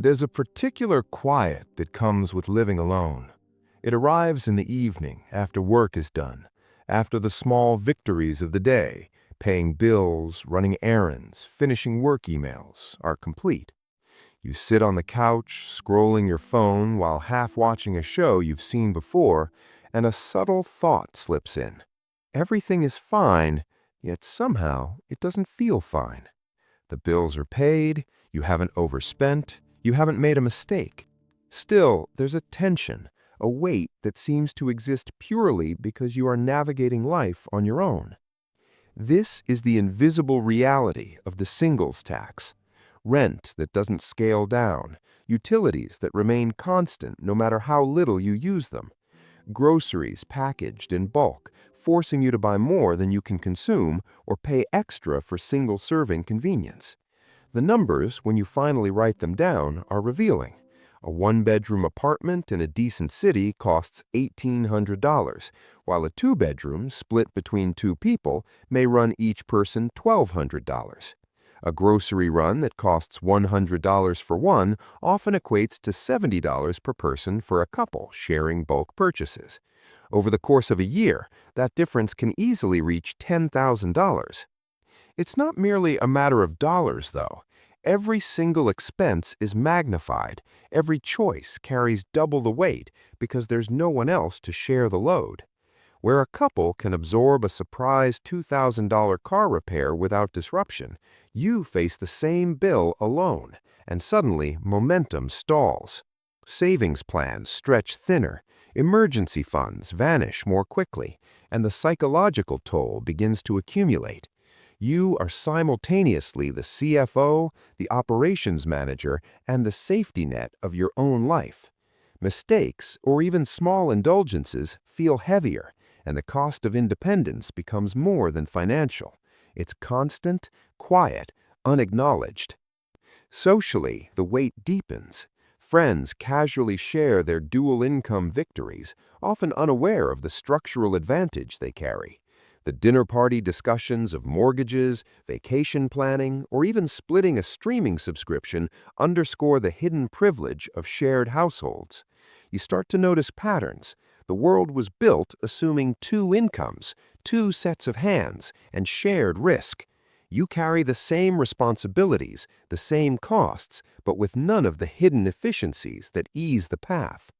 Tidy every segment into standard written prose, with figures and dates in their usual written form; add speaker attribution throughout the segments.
Speaker 1: There's a particular quiet that comes with living alone. It arrives in the evening after work is done, after the small victories of the day, paying bills, running errands, finishing work emails, are complete. You sit on the couch, scrolling your phone while half watching a show you've seen before, and a subtle thought slips in. Everything is fine, yet somehow it doesn't feel fine. The bills are paid, you haven't overspent, you haven't made a mistake. Still, there's a tension, a weight that seems to exist purely because you are navigating life on your own. This is the invisible reality of the singles tax. Rent that doesn't scale down, utilities that remain constant no matter how little you use them, groceries packaged in bulk, forcing you to buy more than you can consume or pay extra for single-serving convenience. The numbers, when you finally write them down, are revealing. A one-bedroom apartment in a decent city costs $1,800, while a two-bedroom split between two people may run each person $1,200. A grocery run that costs $100 for one often equates to $70 per person for a couple sharing bulk purchases. Over the course of a year, that difference can easily reach $10,000. It's not merely a matter of dollars, though. Every single expense is magnified. Every choice carries double the weight because there's no one else to share the load. Where a couple can absorb a surprise $2,000 car repair without disruption, you face the same bill alone, and suddenly momentum stalls. Savings plans stretch thinner, emergency funds vanish more quickly, and the psychological toll begins to accumulate. You are simultaneously the CFO, the operations manager, and the safety net of your own life. Mistakes, or even small indulgences, feel heavier, and the cost of independence becomes more than financial. It's constant, quiet, unacknowledged. Socially, the weight deepens. Friends casually share their dual income victories, often unaware of the structural advantage they carry. The dinner party discussions of mortgages, vacation planning, or even splitting a streaming subscription underscore the hidden privilege of shared households. You start to notice patterns. The world was built assuming two incomes, two sets of hands, and shared risk. You carry the same responsibilities, the same costs, but with none of the hidden efficiencies that ease the path.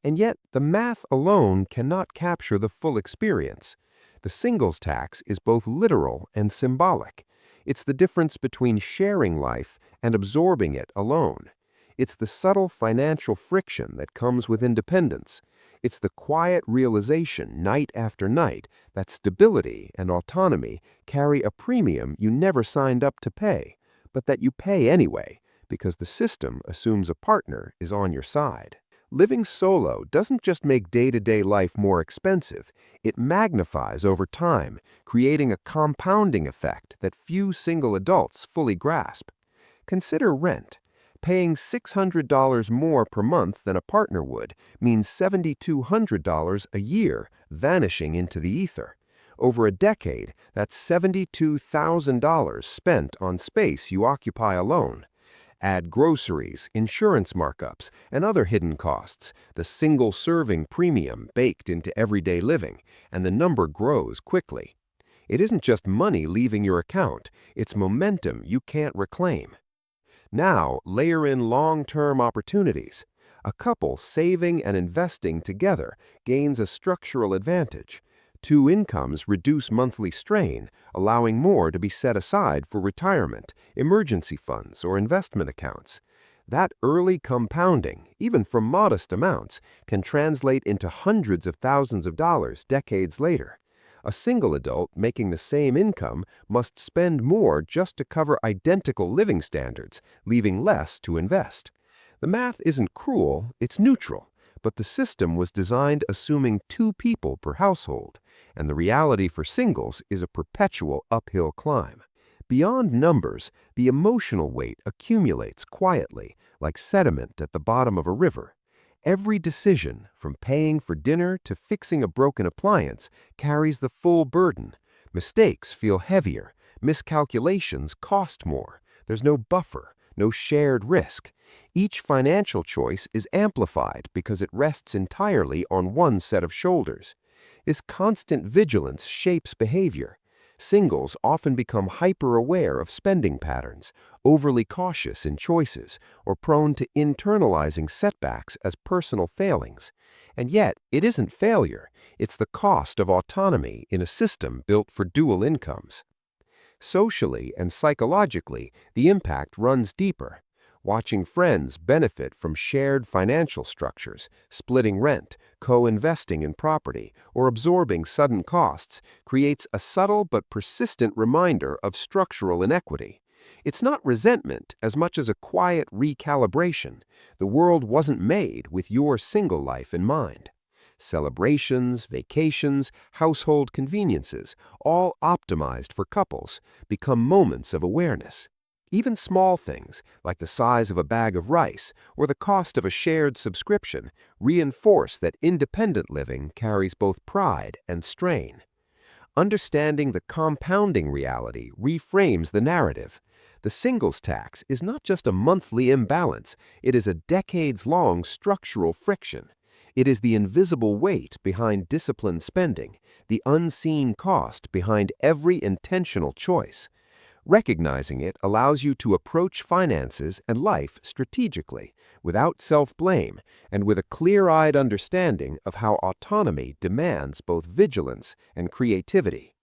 Speaker 1: And yet, the math alone cannot capture the full experience. The singles tax is both literal and symbolic. It's the difference between sharing life and absorbing it alone. It's the subtle financial friction that comes with independence. It's the quiet realization night after night that stability and autonomy carry a premium you never signed up to pay, but that you pay anyway, because the system assumes a partner is on your side. Living solo doesn't just make day-to-day life more expensive, it magnifies over time, creating a compounding effect that few single adults fully grasp. Consider rent. Paying $600 more per month than a partner would means $7,200 a year vanishing into the ether. Over a decade, that's $72,000 spent on space you occupy alone. Add groceries, insurance markups, and other hidden costs, the single-serving premium baked into everyday living, and the number grows quickly. It isn't just money leaving your account, it's momentum you can't reclaim. Now, layer in long-term opportunities. A couple saving and investing together gains a structural advantage. Two incomes reduce monthly strain, allowing more to be set aside for retirement, emergency funds, or investment accounts. That early compounding, even from modest amounts, can translate into hundreds of thousands of dollars decades later. A single adult making the same income must spend more just to cover identical living standards, leaving less to invest. The math isn't cruel, it's neutral, but the system was designed assuming two people per household, and the reality for singles is a perpetual uphill climb. Beyond numbers, the emotional weight accumulates quietly, like sediment at the bottom of a river. Every decision, from paying for dinner to fixing a broken appliance, carries the full burden. Mistakes feel heavier. Miscalculations cost more. There's no buffer,
Speaker 2: no shared risk. Each financial choice is amplified because it rests entirely on one set of shoulders. This constant vigilance shapes behavior. Singles often become hyper-aware of spending patterns, overly cautious in choices, or prone to internalizing setbacks as personal failings. And yet, it isn't failure, it's the cost of autonomy in a system built for dual incomes. Socially and psychologically, the impact runs deeper. Watching friends benefit from shared financial structures, splitting rent, co-investing in property, or absorbing sudden costs creates a subtle but persistent reminder of structural inequity. It's not resentment as much as a quiet recalibration. The world wasn't made with your single life in mind. Celebrations, vacations, household conveniences, all optimized for couples, become moments of awareness. Even small things, like the size of a bag of rice or the cost of a shared subscription, reinforce that independent living carries both pride and strain. Understanding the compounding reality reframes the narrative. The singles tax is not just a monthly imbalance, it is a decades-long structural friction. It is the invisible weight behind disciplined spending, the unseen cost behind every intentional choice. Recognizing it allows you to approach finances and life strategically, without self-blame, and with a clear-eyed understanding of how autonomy demands both vigilance and creativity.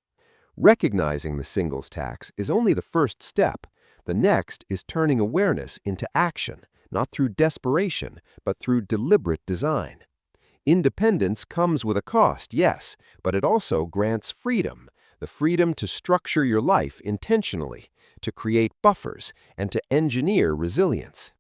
Speaker 2: Recognizing the singles tax is only the first step. The next is turning awareness into action, not through desperation, but through deliberate design. Independence comes with a cost, yes, but it also grants freedom, the freedom to structure your life intentionally, to create buffers, and to engineer resilience.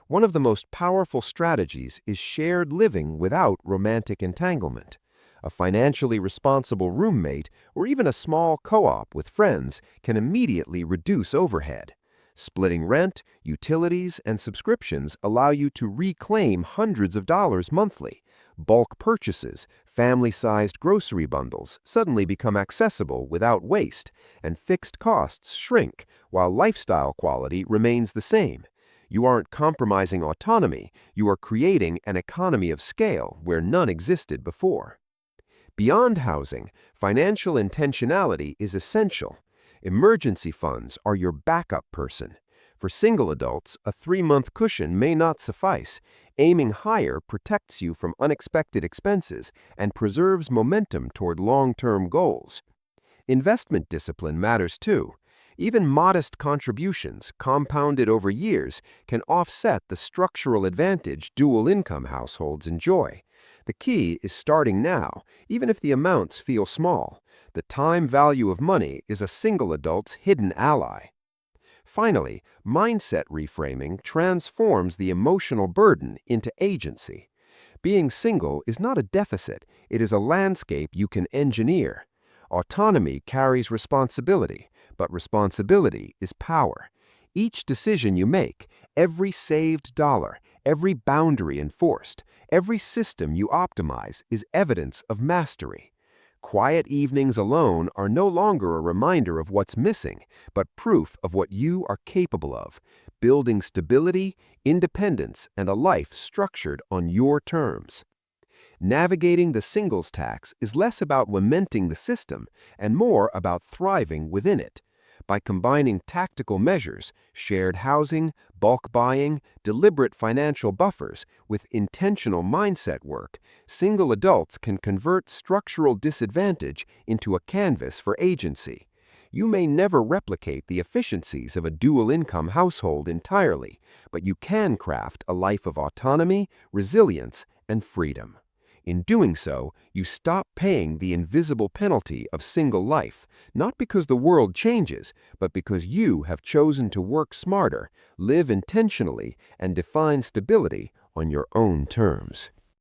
Speaker 2: One of the most powerful strategies is shared living without romantic entanglement. A financially responsible roommate or even a small co-op with friends can immediately reduce overhead. Splitting rent, utilities, and subscriptions allow you to reclaim hundreds of dollars monthly. Bulk purchases, family-sized grocery bundles suddenly become accessible without waste, and fixed costs shrink while lifestyle quality remains the same. You aren't compromising autonomy, you are creating an economy of scale where none existed before. Beyond housing, financial intentionality is essential. Emergency funds are your backup person. For single adults, a 3-month cushion may not suffice. Aiming higher protects you from unexpected expenses and preserves momentum toward long-term goals. Investment discipline matters too. Even modest contributions, compounded over years, can offset the structural advantage dual-income households enjoy. The key is starting now, even if the amounts feel small. The time value of money is a single adult's hidden ally. Finally, mindset reframing transforms the emotional burden into agency. Being single is not a deficit, it is a landscape you can engineer. Autonomy carries responsibility, but responsibility is power. Each decision you make, every saved dollar, every boundary enforced, every system you optimize is evidence of mastery. Quiet evenings alone are no longer a reminder of what's missing, but proof of what you are capable of, building stability, independence, and a life structured on your terms. Navigating the singles tax is less about lamenting the system and more about thriving within it. By combining tactical measures, shared housing, bulk buying, deliberate financial buffers with intentional mindset work, single adults can convert structural disadvantage into a canvas for agency. You may never replicate the efficiencies of a dual-income household entirely, but you can craft a life of autonomy, resilience, and freedom. In doing so, you stop paying the invisible penalty of single life, not because the world changes, but because you have chosen to work smarter, live intentionally, and define stability on your own terms.